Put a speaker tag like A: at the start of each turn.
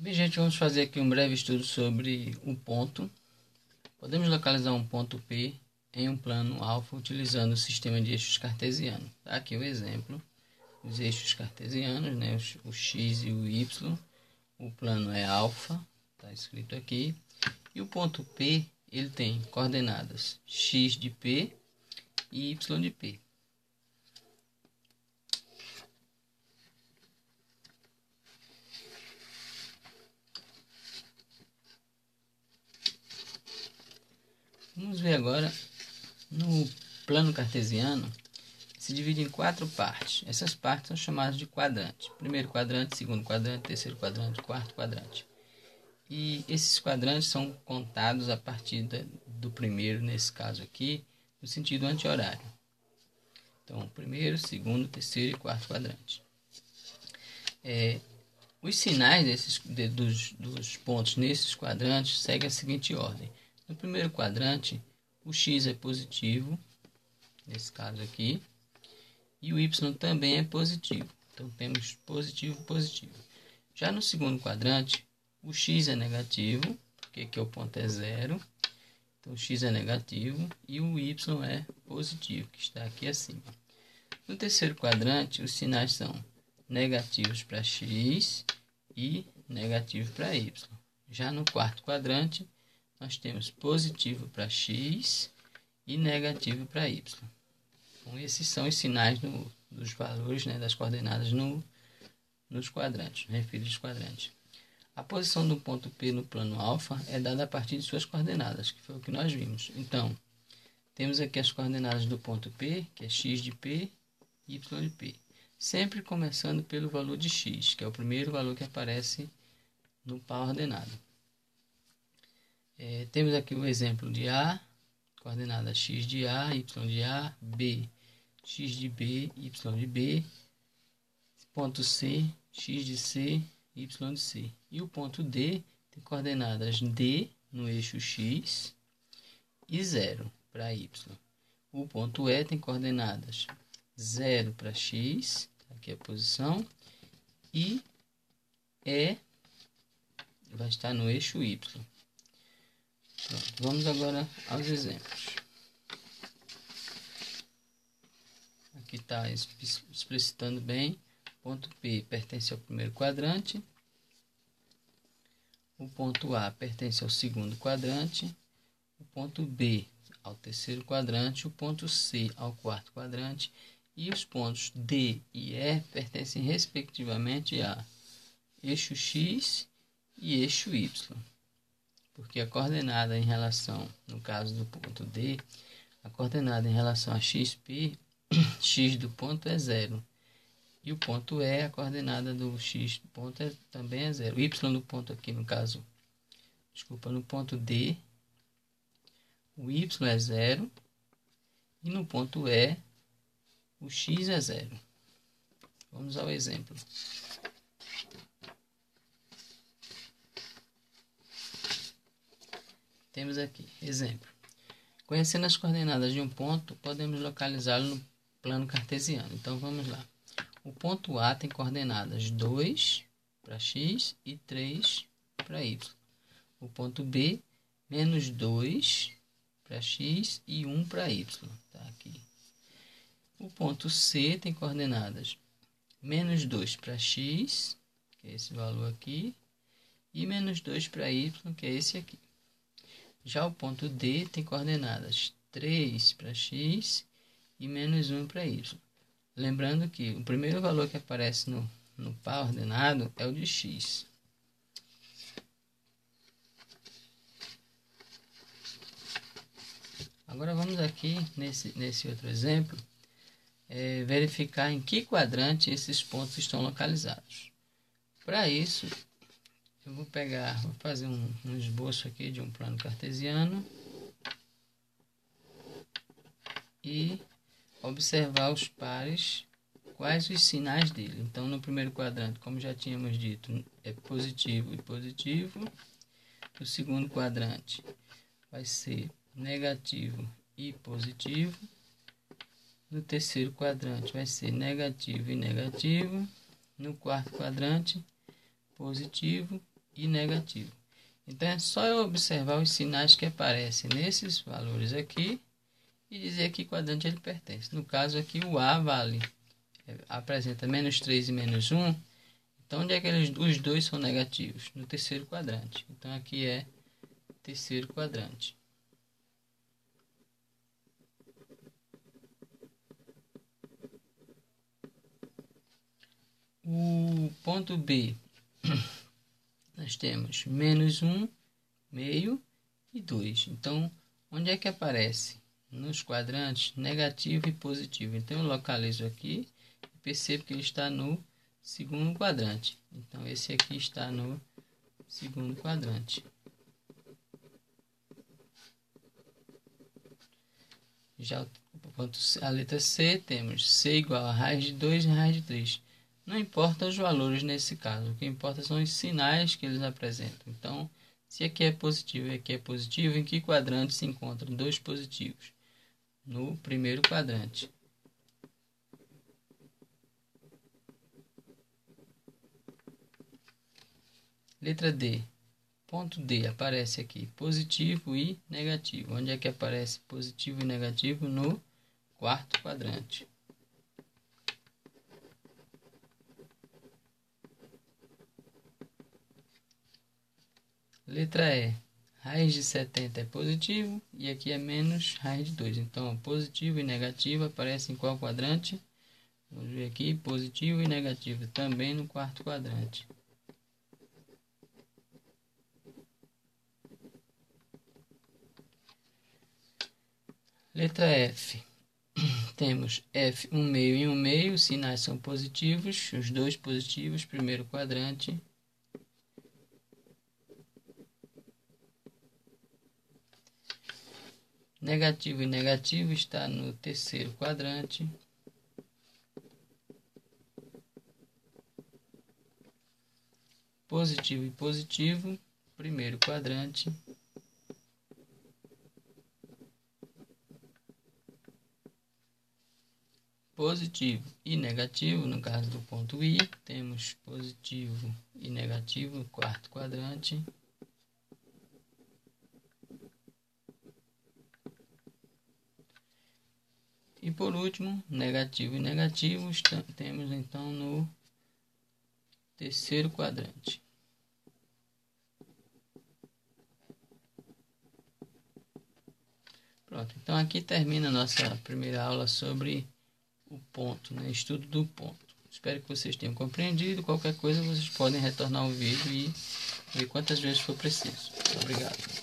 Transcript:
A: Bem, gente, vamos fazer aqui um breve estudo sobre um ponto. Podemos localizar um ponto P em um plano alfa utilizando o sistema de eixos cartesiano. Tá aqui o exemplo dos eixos cartesianos, né? O x e o y. O plano é alfa, está escrito aqui. E o ponto P, ele tem coordenadas x de P e y de P. Vamos ver agora, no plano cartesiano, se divide em 4 partes. Essas partes são chamadas de quadrantes. Primeiro quadrante, segundo quadrante, terceiro quadrante, quarto quadrante. E esses quadrantes são contados a partir do primeiro, nesse caso aqui, no sentido anti-horário. Então, primeiro, segundo, terceiro e quarto quadrante. Os sinais dos pontos nesses quadrantes seguem a seguinte ordem. No primeiro quadrante, o x é positivo, nesse caso aqui, e o y também é positivo. Então, temos positivo, positivo. Já no segundo quadrante, o x é negativo, porque aqui o ponto é 0. Então, o x é negativo e o y é positivo, que está aqui acima. No terceiro quadrante, os sinais são negativos para x e negativo para y. Já no quarto quadrante, nós temos positivo para x e negativo para y. Então, esses são os sinais dos valores, né, das coordenadas nos quadrantes, referidos quadrantes. A posição do ponto P no plano alfa é dada a partir de suas coordenadas, que foi o que nós vimos. Então, temos aqui as coordenadas do ponto P, que é x de P e y de P. Sempre começando pelo valor de x, que é o primeiro valor que aparece no par ordenado. Temos aqui o exemplo de A, coordenada x de A, y de A, B, x de B, y de B, ponto C, x de C, y de C. E o ponto D tem coordenadas D no eixo x e 0 para y. O ponto E tem coordenadas 0 para x, aqui é a posição, e E vai estar no eixo y. Pronto, vamos agora aos exemplos. Aqui está explicitando bem. O ponto P pertence ao primeiro quadrante. O ponto A pertence ao segundo quadrante. O ponto B ao terceiro quadrante. O ponto C ao quarto quadrante. E os pontos D e E pertencem respectivamente a eixo X e eixo Y. Porque a coordenada em relação, no caso do ponto D, a coordenada em relação a XP, x do ponto é 0. E o ponto E, a coordenada do x do ponto também é 0. O y do ponto aqui, no caso, no ponto D, o y é 0. E no ponto E, o x é 0. Vamos ao exemplo. Temos aqui, exemplo. Conhecendo as coordenadas de um ponto, podemos localizá-lo no plano cartesiano. Então, vamos lá. O ponto A tem coordenadas 2 para x e 3 para y. O ponto B, menos 2 para x e 1 para y. Tá aqui. O ponto C tem coordenadas menos 2 para x, que é esse valor aqui, e menos 2 para y, que é esse aqui. Já o ponto D tem coordenadas 3 para x e menos 1 para y. Lembrando que o primeiro valor que aparece no par ordenado é o de x. Agora vamos aqui, nesse outro exemplo, verificar em que quadrante esses pontos estão localizados. Para isso, eu vou fazer um esboço aqui de um plano cartesiano e observar os pares, quais os sinais dele. Então, no primeiro quadrante, como já tínhamos dito, é positivo e positivo. No segundo quadrante, vai ser negativo e positivo. No terceiro quadrante, vai ser negativo e negativo. No quarto quadrante, positivo e negativo. Então é só eu observar os sinais que aparecem nesses valores aqui e dizer a que quadrante ele pertence. No caso aqui o A apresenta -3 e -1. Então onde é que os dois são negativos? No terceiro quadrante. Então aqui é terceiro quadrante. O ponto B, nós temos -1, meio e 2. Então, onde é que aparece? Nos quadrantes negativo e positivo. Então, eu localizo aqui e percebo que ele está no segundo quadrante. Então, esse aqui está no segundo quadrante. Já a letra C, temos C igual a raiz de 2 e raiz de 3. Não importa os valores nesse caso, o que importa são os sinais que eles apresentam. Então, se aqui é positivo e aqui é positivo, em que quadrante se encontram dois positivos? No primeiro quadrante. Letra D. Ponto D aparece aqui positivo e negativo. Onde é que aparece positivo e negativo? No quarto quadrante. Letra E. Raiz de 70 é positivo e aqui é menos raiz de 2. Então, positivo e negativo aparecem em qual quadrante? Vamos ver aqui, positivo e negativo também no quarto quadrante. Letra F. Temos F, 1 meio e 1 meio, os sinais são positivos, os dois positivos, primeiro quadrante. Negativo e negativo está no terceiro quadrante. Positivo e positivo, primeiro quadrante. Positivo e negativo, no caso do ponto I, temos positivo e negativo no quarto quadrante. E por último, negativo e negativo, temos então no terceiro quadrante. Pronto, então aqui termina a nossa primeira aula sobre o ponto, né? Estudo do ponto. Espero que vocês tenham compreendido. Qualquer coisa vocês podem retornar o vídeo e ver quantas vezes for preciso. Obrigado.